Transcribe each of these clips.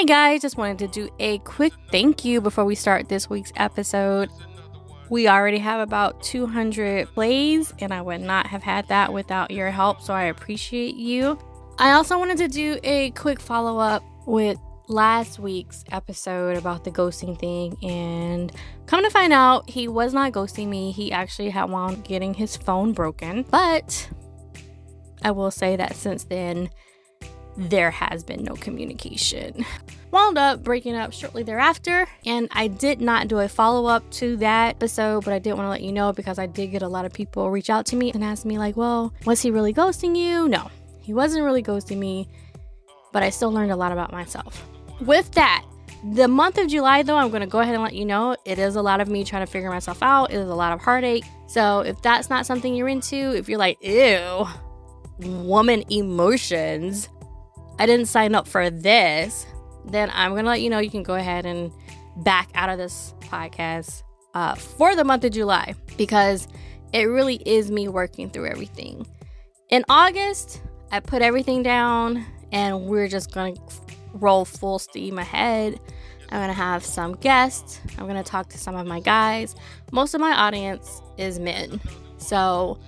guys, just wanted to do a quick thank you before we start this week's episode. We already have about 200 plays, and I would not have had that without your help, so I appreciate you. I also wanted to do a quick follow-up with last week's episode about the ghosting thing, and come to find out, he was not ghosting me. He actually had wound getting his phone broken, but I will say that since then, there has been no communication. Wound up breaking up shortly thereafter, and I did not do a follow-up to that episode, but I did want to let you know because I did get a lot of people reach out to me and ask me like, well, was he really ghosting you? No, he wasn't really ghosting me, but I still learned a lot about myself. With that, the month of July, though, I'm going to go ahead and let you know, it is a lot of me trying to figure myself out. It is a lot of heartache. So if that's not something you're into, if you're like, ew, woman emotions, I didn't sign up for this, then I'm going to let you know you can go ahead and back out of this podcast for the month of July, because it really is me working through everything. In August, I put everything down and we're just going to roll full steam ahead. I'm going to have some guests. I'm going to talk to some of my guys. Most of my audience is men. So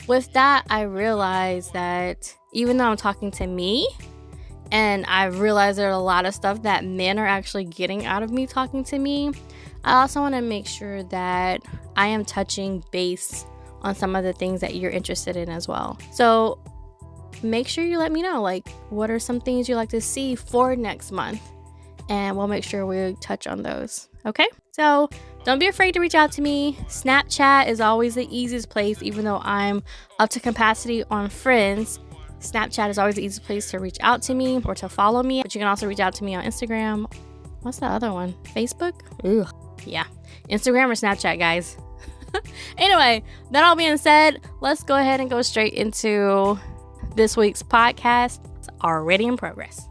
with that, I realized that even though I'm talking to me, and I realized there's a lot of stuff that men are actually getting out of me talking to me, I also want to make sure that I am touching base on some of the things that you're interested in as well. So make sure you let me know, like, what are some things you'd like to see for next month? And we'll make sure we touch on those. Okay? So don't be afraid to reach out to me. Snapchat is always the easiest place, even though I'm up to capacity on Friends. Snapchat is always the easiest place to reach out to me or to follow me. But you can also reach out to me on Instagram. What's the other one? Facebook? Ugh. Yeah. Instagram or Snapchat, guys. Anyway, that all being said, let's go ahead and go straight into this week's podcast. It's already in progress.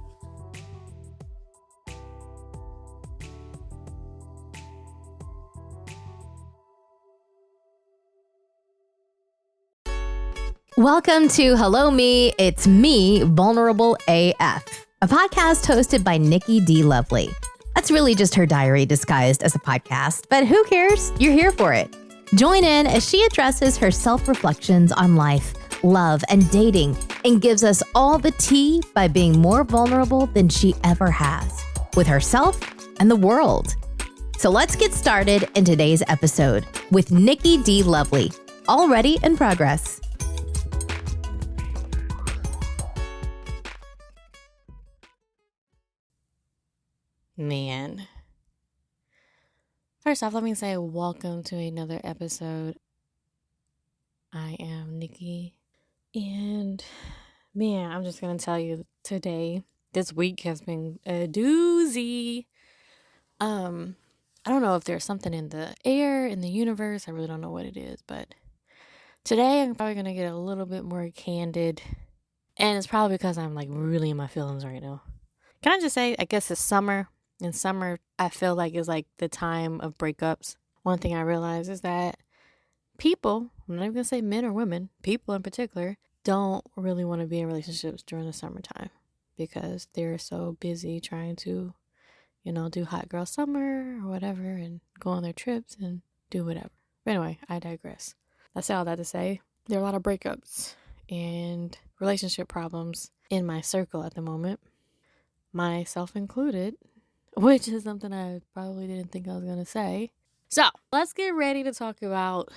Welcome to Hello Me, It's Me, Vulnerable AF, a podcast hosted by Nikki D. Lovely. That's really just her diary disguised as a podcast, but who cares? You're here for it. Join in as she addresses her self-reflections on life, love, and dating, and gives us all the tea by being more vulnerable than she ever has, with herself and the world. So let's get started in today's episode with Nikki D. Lovely, already in progress. Man. First off, let me say welcome to another episode. I am Nikki. And man, I'm just going to tell you today, this week has been a doozy. I don't know if there's something in the air, in the universe. I really don't know what it is. But today I'm probably going to get a little bit more candid. And it's probably because I'm like really in my feelings right now. Can I just say, I guess it's summer. In summer, I feel like is like the time of breakups. One thing I realize is that people, I'm not even going to say men or women, people in particular, don't really want to be in relationships during the summertime because they're so busy trying to, do hot girl summer or whatever and go on their trips and do whatever. But anyway, I digress. I say all that to say there are a lot of breakups and relationship problems in my circle at the moment, myself included, which is something I probably didn't think I was going to say. So let's get ready to talk about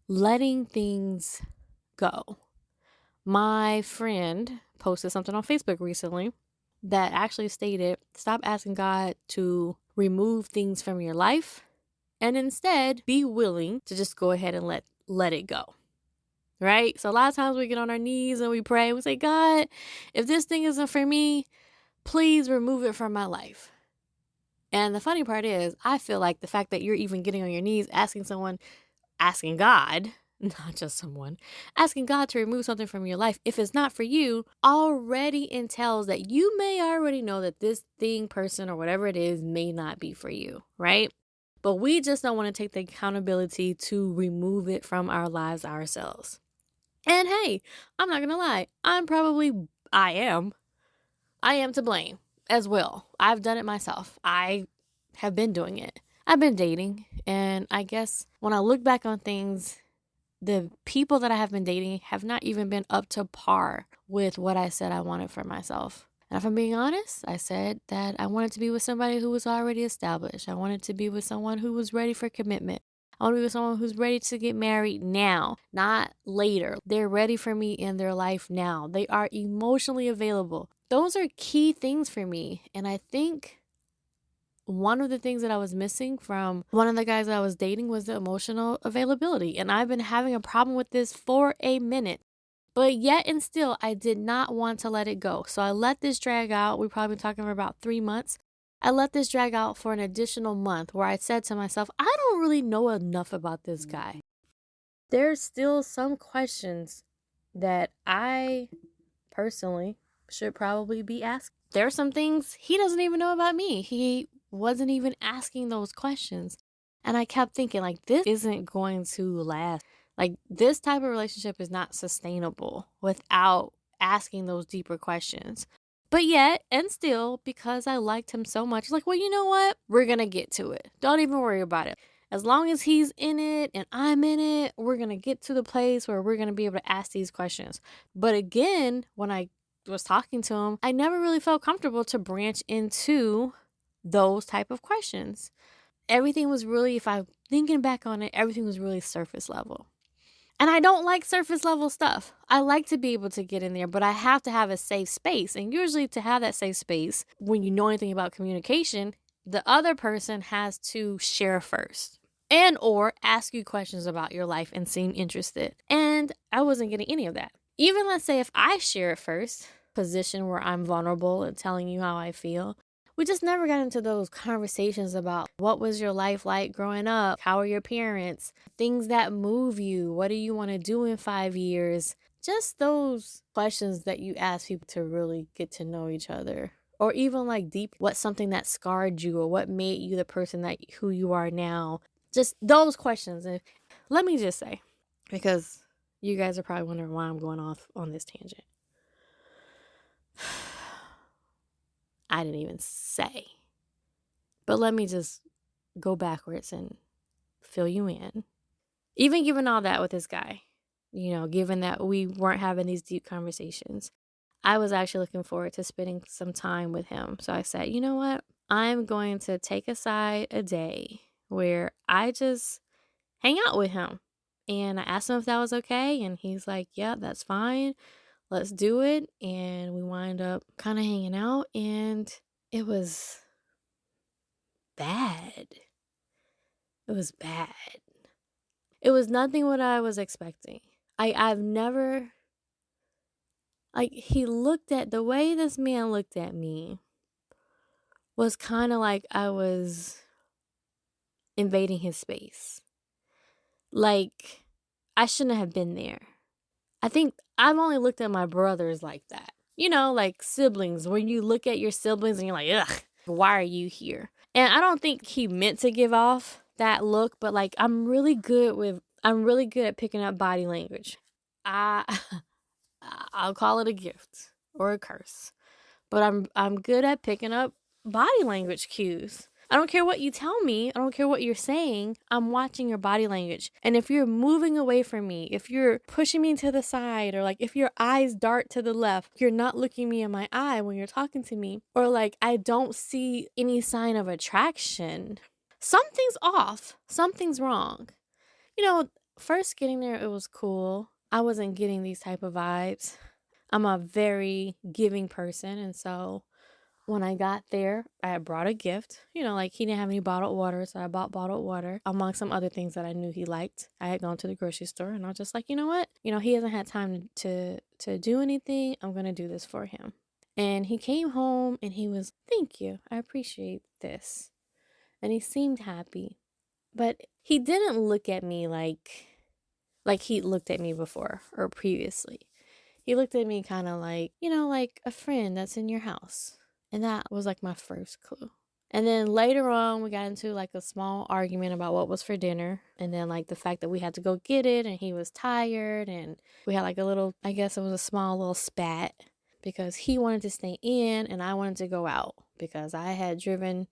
letting things go. My friend posted something on Facebook recently that actually stated, stop asking God to remove things from your life and instead be willing to just go ahead and let it go. Right? So a lot of times we get on our knees and we pray and we say, God, if this thing isn't for me, please remove it from my life. And the funny part is, I feel like the fact that you're even getting on your knees, asking God, not just someone, asking God to remove something from your life, if it's not for you, already entails that you may already know that this thing, person, or whatever it is may not be for you, right? But we just don't want to take the accountability to remove it from our lives ourselves. And hey, I'm not going to lie, I am to blame. as well. I've done it myself. I have been doing it. I've been dating, and I guess when I look back on things, the people that I have been dating have not even been up to par with what I said I wanted for myself. And if I'm being honest, I said that I wanted to be with somebody who was already established. I wanted to be with someone who was ready for commitment. I want to be with someone who's ready to get married now, not later. They're ready for me in their life now. They are emotionally available. Those are key things for me. And I think one of the things that I was missing from one of the guys that I was dating was the emotional availability. And I've been having a problem with this for a minute. But yet and still, I did not want to let it go. So I let this drag out. We've probably been talking for about 3 months. I let this drag out for an additional month where I said to myself, I don't really know enough about this guy. There's still some questions that I personally should probably be asked. There are some things he doesn't even know about me. He wasn't even asking those questions. And I kept thinking, like, this isn't going to last. Like, this type of relationship is not sustainable without asking those deeper questions. But yet, and still, because I liked him so much, like, well, you know what? We're going to get to it. Don't even worry about it. As long as he's in it and I'm in it, we're going to get to the place where we're going to be able to ask these questions. But again, when I was talking to him, I never really felt comfortable to branch into those type of questions. Everything was really, if I'm thinking back on it, everything was really surface level. And I don't like surface level stuff. I like to be able to get in there, but I have to have a safe space. And usually to have that safe space, when you know anything about communication, the other person has to share first and or ask you questions about your life and seem interested. And I wasn't getting any of that. Even let's say if I share it first, position where I'm vulnerable and telling you how I feel, we just never got into those conversations about what was your life like growing up? How are your parents? Things that move you. What do you want to do in 5 years? Just those questions that you ask people to really get to know each other. Or even like deep, what's something that scarred you or what made you the person that who you are now? Just those questions. And let me just say, because you guys are probably wondering why I'm going off on this tangent. I didn't even say. But let me just go backwards and fill you in. Even given all that with this guy, given that we weren't having these deep conversations, I was actually looking forward to spending some time with him. So I said, you know what? I'm going to take aside a day where I just hang out with him. And I asked him if that was okay. And he's like, yeah, that's fine. Let's do it. And we wind up kind of hanging out. And it was bad. It was bad. It was nothing what I was expecting. I've never, the way this man looked at me was kind of like I was invading his space. Like, I shouldn't have been there. I think I've only looked at my brothers like that. Like siblings, when you look at your siblings and you're like, ugh, why are you here? And I don't think he meant to give off that look, but like, I'm really good at picking up body language. I'll call it a gift or a curse, but I'm good at picking up body language cues. I don't care what you tell me. I don't care what you're saying. I'm watching your body language. And if you're moving away from me, if you're pushing me to the side, or like if your eyes dart to the left, you're not looking me in my eye when you're talking to me, or like I don't see any sign of attraction, something's off. Something's wrong. First getting there, it was cool. I wasn't getting these type of vibes. I'm a very giving person, and so when I got there, I had brought a gift. Like he didn't have any bottled water, so I bought bottled water among some other things that I knew he liked. I had gone to the grocery store, and I was just like, you know what? He hasn't had time to do anything. I'm going to do this for him. And he came home, and he was, thank you. I appreciate this. And he seemed happy. But he didn't look at me like he looked at me before or previously. He looked at me kind of like, like a friend that's in your house. And that was like my first clue. And then later on, we got into like a small argument about what was for dinner. And then like the fact that we had to go get it and he was tired. And we had like a little, I guess it was a small little spat. because he wanted to stay in and I wanted to go out because I had driven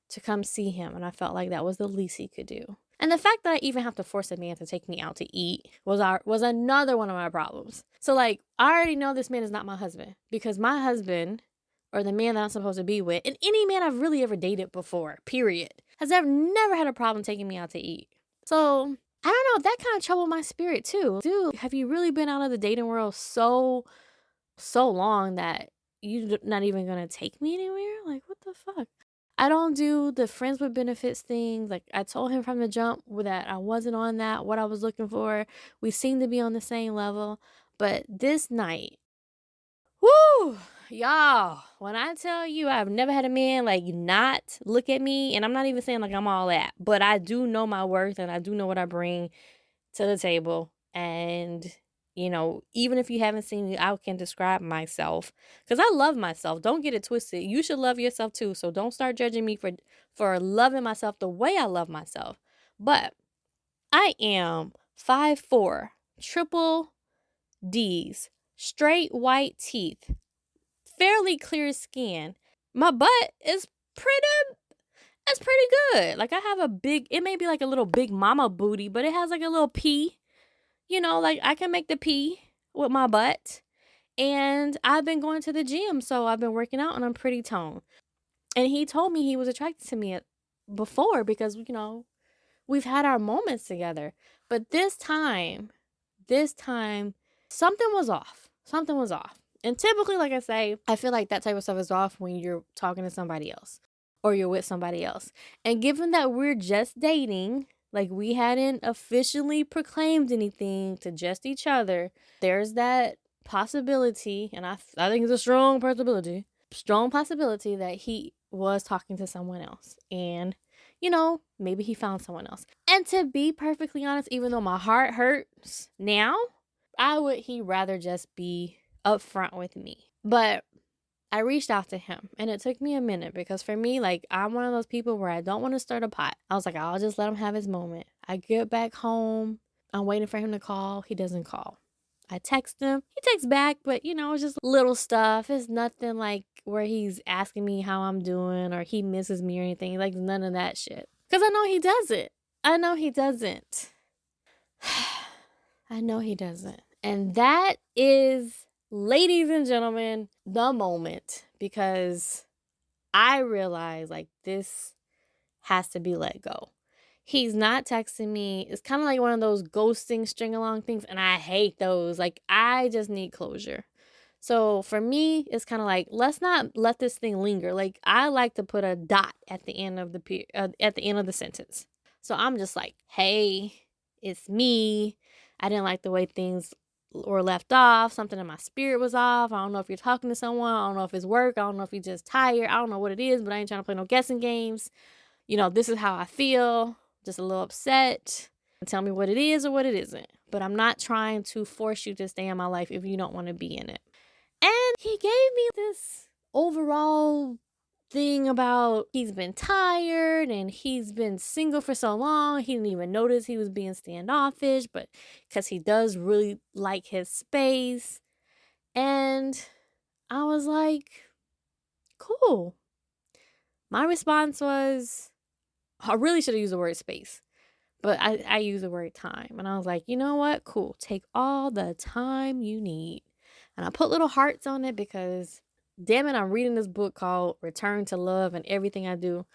to come see him and I felt like that was the least he could do. And the fact that I even have to force a man to take me out to eat was another one of my problems. So like, I already know this man is not my husband because my husband, or the man that I'm supposed to be with, and any man I've really ever dated before, period, has never had a problem taking me out to eat. So I don't know, that kind of troubled my spirit too. Dude, have you really been out of the dating world so long that you're not even gonna take me anywhere? Like, what the fuck? I don't do the friends with benefits things. Like, I told him from the jump that I wasn't on that, what I was looking for. We seem to be on the same level. But this night, whoo, y'all, when I tell you I've never had a man like not look at me, and I'm not even saying like I'm all that, but I do know my worth and I do know what I bring to the table. And you know, even if you haven't seen me, I can describe myself because I love myself. Don't get it twisted. You should love yourself too. So don't start judging me for loving myself the way I love myself. But I am 5'4", triple D's, straight white teeth, fairly clear skin. My butt is pretty good. Like I have it may be like a little big mama booty, but it has like a little P. You know, like I can make the P with my butt. And I've been going to the gym, so I've been working out and I'm pretty toned. And he told me he was attracted to me before because, you know, we've had our moments together. But this time, something was off. Something was off. And typically, like I say, I feel like that type of stuff is off when you're talking to somebody else or you're with somebody else. And given that we're just dating, like we hadn't officially proclaimed anything to just each other, there's that possibility, and I think it's a strong possibility that he was talking to someone else. And, you know, maybe he found someone else. And to be perfectly honest, even though my heart hurts now, he'd rather just be upfront with me. But I reached out to him and it took me a minute because for me, like, I'm one of those people where I don't want to stir the pot. I was like, I'll just let him have his moment. I get back home. I'm waiting for him to call. He doesn't call. I text him. He texts back, but you know, it's just little stuff. It's nothing like where he's asking me how I'm doing or he misses me or anything. Like none of that shit. Because I know he doesn't. I know he doesn't. And that is, ladies and gentlemen, the moment, because I realize like this has to be let go. He's not texting me. It's kind of like one of those ghosting string along things. And I hate those. Like I just need closure. So for me, it's kind of like, let's not let this thing linger. Like I like to put a dot at the end of the sentence. So I'm just like, hey, it's me. I didn't like the way things were left off. Something in my spirit was off. I don't know if you're talking to someone. I don't know if it's work. I don't know if you're just tired. I don't know what it is, but I ain't trying to play no guessing games. You know, this is how I feel. Just a little upset. Tell me what it is or what it isn't. But I'm not trying to force you to stay in my life if you don't want to be in it. And he gave me this overall thing about he's been tired and he's been single for so long. He didn't even notice he was being standoffish, but because he does really like his space. And I was like, cool. My response was, I really should have used the word space, but I used the word time. And I was like, you know what? Cool. Take all the time you need. And I put little hearts on it because, damn it, I'm reading this book called Return to Love, and everything I do,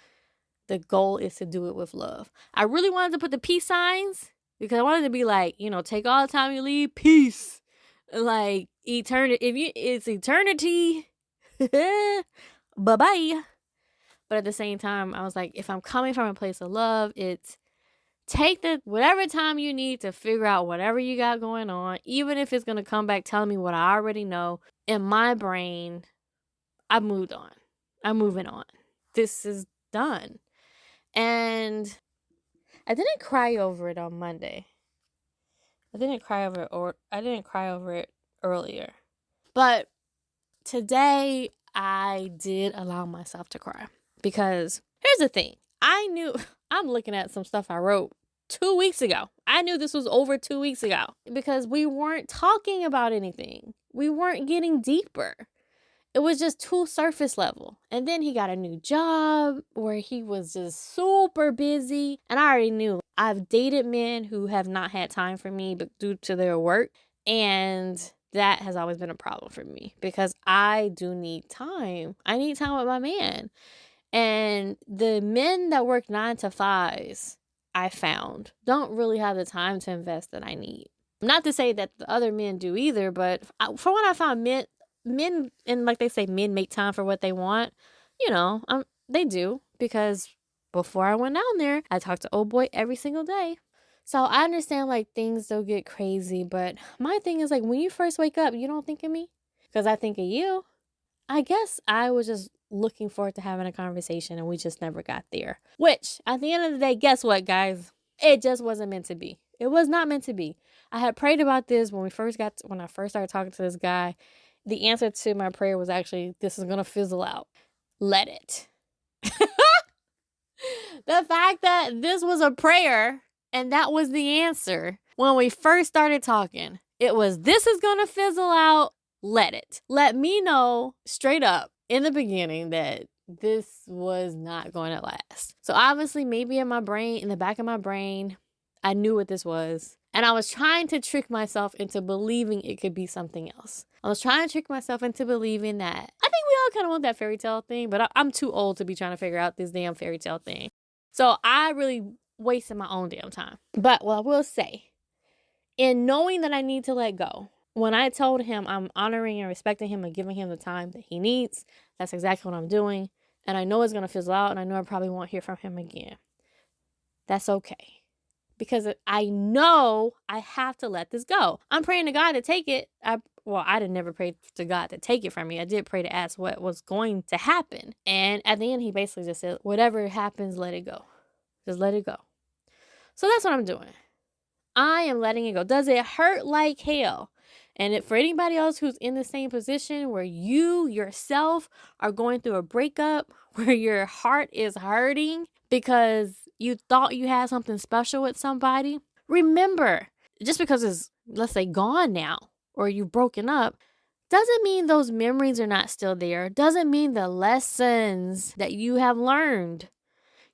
the goal is to do it with love. I really wanted to put the peace signs because I wanted to be like, you know, take all the time you need, peace. Like eternity. It's eternity. Bye-bye. But at the same time, I was like, if I'm coming from a place of love, it's take whatever time you need to figure out whatever you got going on, even if it's going to come back telling me what I already know. In my brain, I moved on. I'm moving on. This is done. And I didn't cry over it on Monday. I didn't cry over it earlier. But today, I did allow myself to cry. Because here's the thing. I'm looking at some stuff I wrote 2 weeks ago. I knew this was over 2 weeks ago because we weren't talking about anything. We weren't getting deeper. it was just too surface level. And then he got a new job where he was just super busy. And I already knew I've dated men who have not had time for me but due to their work. And that has always been a problem for me because I do need time. I need time with my man. And the men that work 9 to 5s, I found, don't really have the time to invest that I need. Not to say that the other men do either, but from what I found, men, and like they say, men make time for what they want. They do, because before I went down there, I talked to old boy every single day. So I understand like things don't get crazy, but my thing is like when you first wake up, you don't think of me because I think of you. I guess I was just looking forward to having a conversation and we just never got there. Which at the end of the day, guess what, guys? It just wasn't meant to be. It was not meant to be. I had prayed about this when I first started talking to this guy. The answer to my prayer was actually, this is going to fizzle out. Let it. The fact that this was a prayer and that was the answer when we first started talking, it was, this is going to fizzle out. Let it. Let me know straight up in the beginning that this was not going to last. So obviously maybe in the back of my brain, I knew what this was. And I was trying to trick myself into believing it could be something else. I was trying to trick myself into believing that, I think we all kind of want that fairy tale thing, but I'm too old to be trying to figure out this damn fairy tale thing. So I really wasted my own damn time. But what I will say, in knowing that I need to let go, when I told him I'm honoring and respecting him and giving him the time that he needs, that's exactly what I'm doing. And I know it's going to fizzle out and I know I probably won't hear from him again. That's okay. Because I know I have to let this go. I'm praying to God to take it. I didn't never pray to God to take it from me. I did pray to ask what was going to happen. And at the end, he basically just said, whatever happens, let it go. Just let it go. So that's what I'm doing. I am letting it go. Does it hurt like hell? And for anybody else who's in the same position where you yourself are going through a breakup, where your heart is hurting because you thought you had something special with somebody, remember, just because it's, let's say, gone now or you've broken up, doesn't mean those memories are not still there. Doesn't mean the lessons that you have learned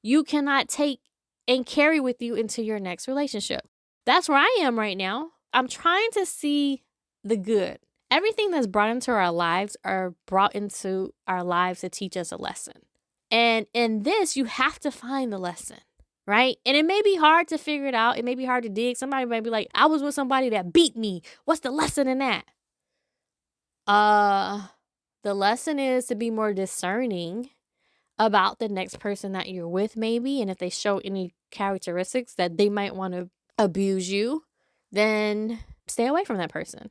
you cannot take and carry with you into your next relationship. That's where I am right now. I'm trying to see the good. Everything that's brought into our lives are brought into our lives to teach us a lesson. And in this, you have to find the lesson, right? And it may be hard to figure it out. It may be hard to dig. Somebody might be like, I was with somebody that beat me. What's the lesson in that? The lesson is to be more discerning about the next person that you're with, maybe. And if they show any characteristics that they might want to abuse you, then stay away from that person.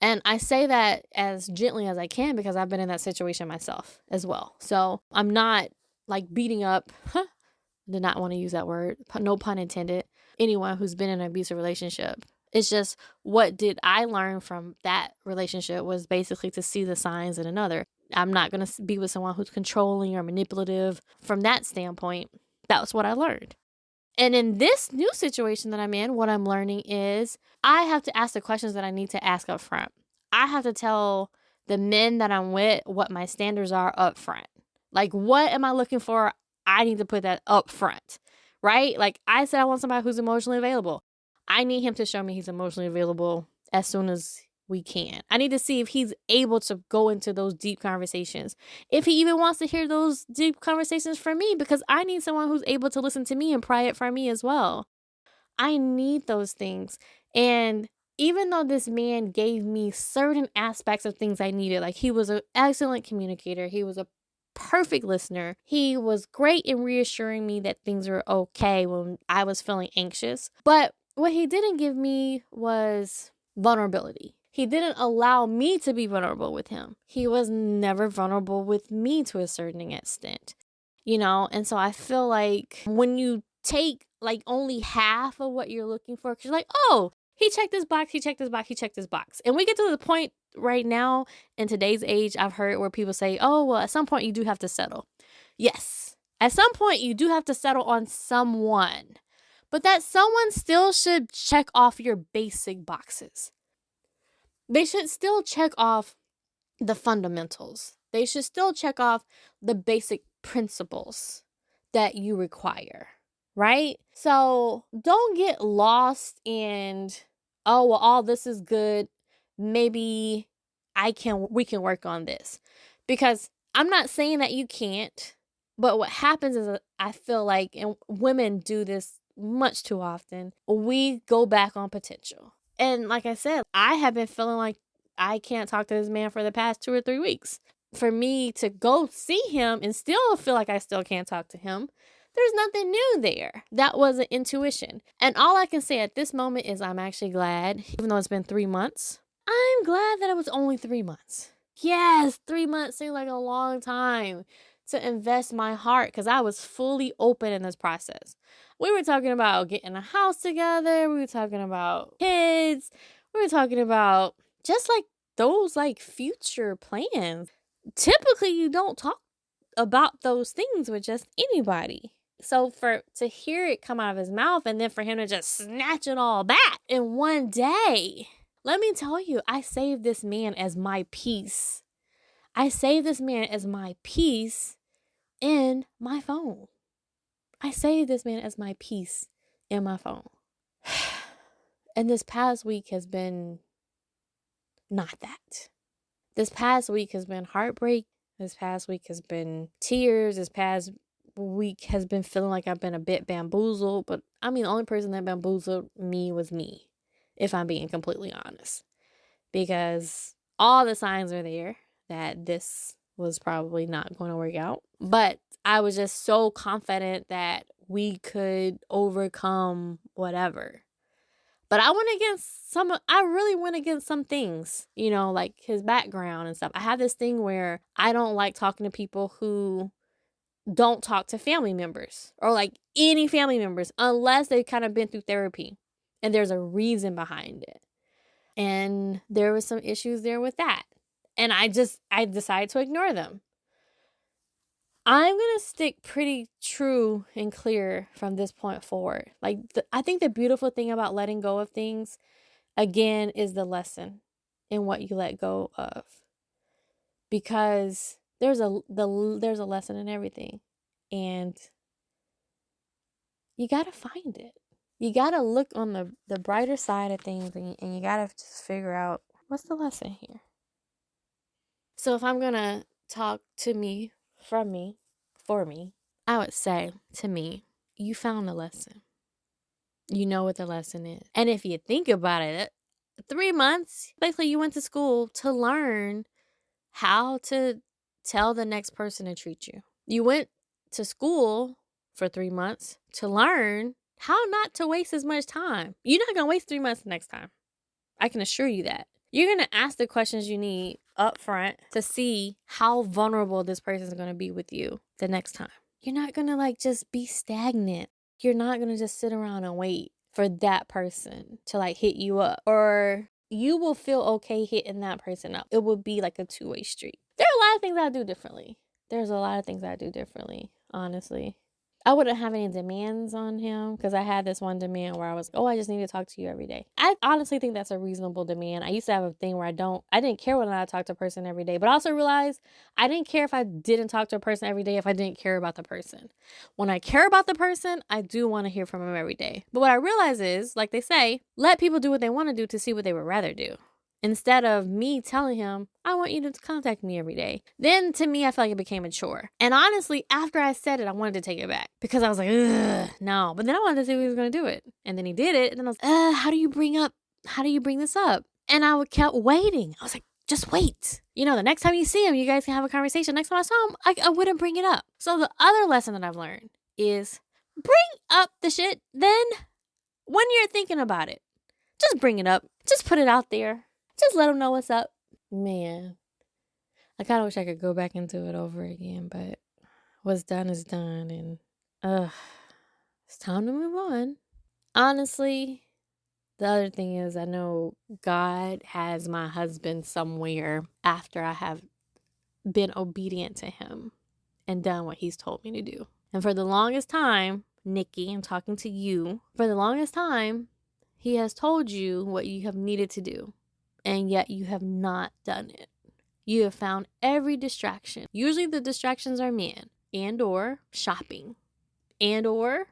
And I say that as gently as I can because I've been in that situation myself as well. So I'm not like beating up, did not want to use that word, no pun intended, anyone who's been in an abusive relationship. It's just, what did I learn from that relationship was basically to see the signs in another. I'm not going to be with someone who's controlling or manipulative. From that standpoint, that was what I learned. And in this new situation that I'm in, what I'm learning is I have to ask the questions that I need to ask up front. I have to tell the men that I'm with what my standards are up front. Like, what am I looking for? I need to put that up front, right? Like I said, I want somebody who's emotionally available. I need him to show me he's emotionally available as soon as we can. I need to see if he's able to go into those deep conversations. If he even wants to hear those deep conversations from me, because I need someone who's able to listen to me and pry it from me as well. I need those things. And even though this man gave me certain aspects of things I needed, like he was an excellent communicator, he was a perfect listener, he was great in reassuring me that things were okay when I was feeling anxious. But what he didn't give me was vulnerability. He didn't allow me to be vulnerable with him. He was never vulnerable with me to a certain extent, And so I feel like when you take like only half of what you're looking for, because you're like, oh, he checked this box, he checked this box, he checked this box. And we get to the point right now in today's age, I've heard where people say, oh, well, at some point you do have to settle. Yes, at some point you do have to settle on someone. But that someone still should check off your basic boxes. They should still check off the fundamentals. They should still check off the basic principles that you require, right? So don't get lost in, oh, well, all this is good. Maybe we can work on this. Because I'm not saying that you can't, but what happens is I feel like, and women do this much too often, we go back on potential. And like I said, I have been feeling like I can't talk to this man for the past 2 or 3 weeks. For me to go see him and still feel like I still can't talk to him, there's nothing new there. That was an intuition. And all I can say at this moment is I'm actually glad, even though it's been 3 months, I'm glad that it was only 3 months. Yes, 3 months seemed like a long time to invest my heart because I was fully open in this process. We were talking about getting a house together. We were talking about kids. We were talking about just like those like future plans. Typically, you don't talk about those things with just anybody. So to hear it come out of his mouth and then for him to just snatch it all back in one day. Let me tell you, I saved this man as my peace. I saved this man as my peace in my phone. I saved this man as my peace in my phone. And this past week has been not that. This past week has been heartbreak. This past week has been tears. This past week has been feeling like I've been a bit bamboozled. But I mean, the only person that bamboozled me was me, if I'm being completely honest. Because all the signs are there that this was probably not going to work out. But I was just so confident that we could overcome whatever. But I really went against some things, like his background and stuff. I have this thing where I don't like talking to people who don't talk to family members or like any family members unless they've kind of been through therapy and there's a reason behind it. And there was some issues there with that. And I decided to ignore them. I'm going to stick pretty true and clear from this point forward. Like, I think the beautiful thing about letting go of things, again, is the lesson in what you let go of. Because there's a lesson in everything. And you got to find it. You got to look on the brighter side of things and you got to just figure out what's the lesson here. So if I'm going to talk to me, from me, for me, I would say to me, you found a lesson. You know what the lesson is. And if you think about it, 3 months, basically you went to school to learn how to tell the next person to treat you. You went to school for 3 months to learn how not to waste as much time. You're not going to waste 3 months next time. I can assure you that. You're going to ask the questions you need up front to see how vulnerable this person is going to be with you the next time. You're not going to just be stagnant. You're not going to just sit around and wait for that person to hit you up, or you will feel okay hitting that person up. It will be like a two-way street. There are a lot of things I do differently. There's a lot of things I do differently, honestly. I wouldn't have any demands on him because I had this one demand where I was, I just need to talk to you every day. I honestly think that's a reasonable demand. I used to have a thing where I didn't care whether or not I talked to a person every day, but I also realized I didn't care if I didn't talk to a person every day if I didn't care about the person. When I care about the person, I do want to hear from him every day. But what I realize is, like they say, let people do what they want to do to see what they would rather do. Instead of me telling him, I want you to contact me every day. Then to me, I feel like it became a chore. And honestly, after I said it, I wanted to take it back because I was like, ugh, no. But then I wanted to see if he was going to do it. And then he did it. And then I was, how do you bring this up? And I kept waiting. I was like, just wait. The next time you see him, you guys can have a conversation. Next time I saw him, I wouldn't bring it up. So the other lesson that I've learned is bring up the shit then when you're thinking about it. Just bring it up. Just put it out there. Just let them know what's up. Man, I kind of wish I could go back into it over again, but what's done is done, and it's time to move on. Honestly, the other thing is I know God has my husband somewhere after I have been obedient to him and done what he's told me to do. And for the longest time, Nikki, I'm talking to you, for the longest time, he has told you what you have needed to do. And yet you have not done it. You have found every distraction. Usually the distractions are men and or shopping and or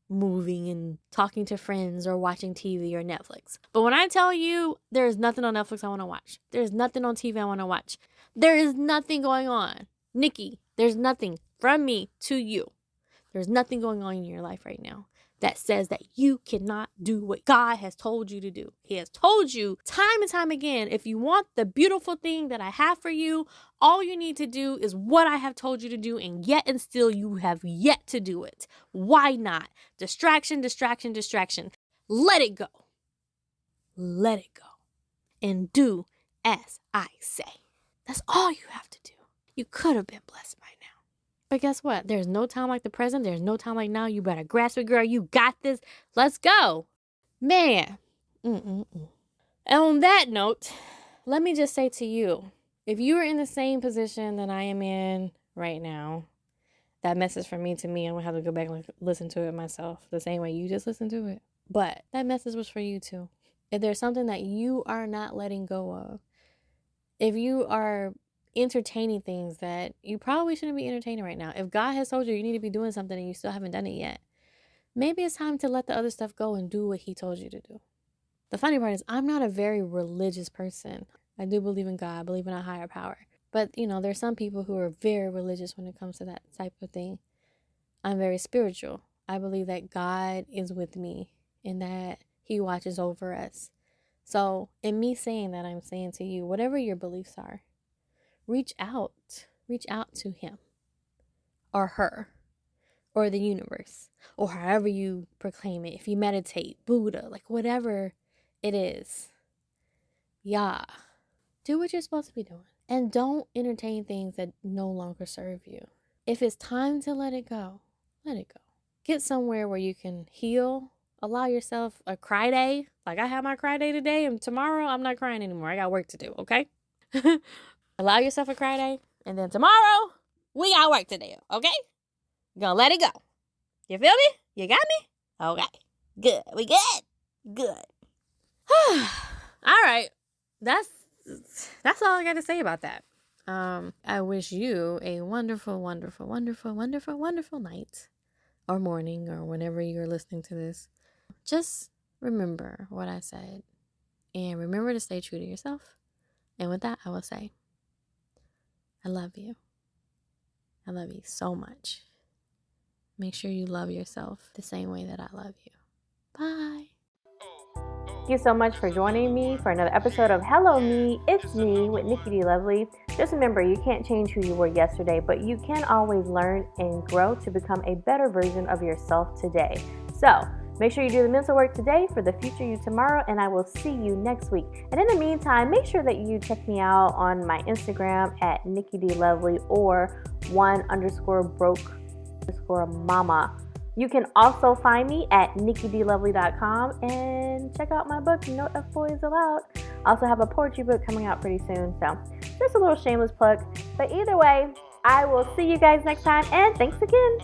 moving and talking to friends or watching TV or Netflix. But when I tell you there is nothing on Netflix I want to watch, there's nothing on TV I want to watch, there is nothing going on. Nikki, there's nothing from me to you. There's nothing going on in your life right now that says that you cannot do what God has told you to do. He has told you time and time again, if you want the beautiful thing that I have for you, all you need to do is what I have told you to do, and yet and still you have yet to do it. Why not? Distraction, distraction, distraction. Let it go. Let it go. And do as I say. That's all you have to do. You could have been blessed by now. But guess what? There's no time like the present. There's no time like now. You better grasp it, girl. You got this. Let's go. Man. And on that note, let me just say to you, if you are in the same position that I am in right now, that message from me to me, I'm going to have to go back and listen to it myself the same way you just listened to it. But that message was for you too. If there's something that you are not letting go of, if you are entertaining things that you probably shouldn't be entertaining right now, if God has told you you need to be doing something and you still haven't done it yet, maybe it's time to let the other stuff go and do what he told you to do. The funny part is I'm not a very religious person. I do believe in God, I believe in a higher power. But, there's some people who are very religious when it comes to that type of thing. I'm very spiritual. I believe that God is with me and that he watches over us. So in me saying that, I'm saying to you, whatever your beliefs are, reach out to him or her or the universe or however you proclaim it. If you meditate, Buddha, like whatever it is, do what you're supposed to be doing. And don't entertain things that no longer serve you. If it's time to let it go, let it go. Get somewhere where you can heal. Allow yourself a cry day. Like I have my cry day today, and tomorrow I'm not crying anymore. I got work to do, okay? Allow yourself a cry day, and then tomorrow we got work to do, okay? Gonna let it go. You feel me? You got me? Okay. Good. We good? Good. All right. That's all I got to say about that. I wish you a wonderful, wonderful, wonderful, wonderful, wonderful night or morning or whenever you're listening to this. Just remember what I said and remember to stay true to yourself. And with that, I will say, I love you. I love you so much. Make sure you love yourself the same way that I love you. Bye. Thank you so much for joining me for another episode of Hello Me, It's Me with Nikki D. Lovely. Just remember, you can't change who you were yesterday, but you can always learn and grow to become a better version of yourself today. So make sure you do the mental work today for the future you tomorrow, and I will see you next week. And in the meantime, make sure that you check me out on my Instagram at Nikki D. Lovely or _broke_mama. You can also find me at nikkidlovely.com and check out my book, No F Boys Allowed. I also have a poetry book coming out pretty soon, so just a little shameless plug. But either way, I will see you guys next time, and thanks again.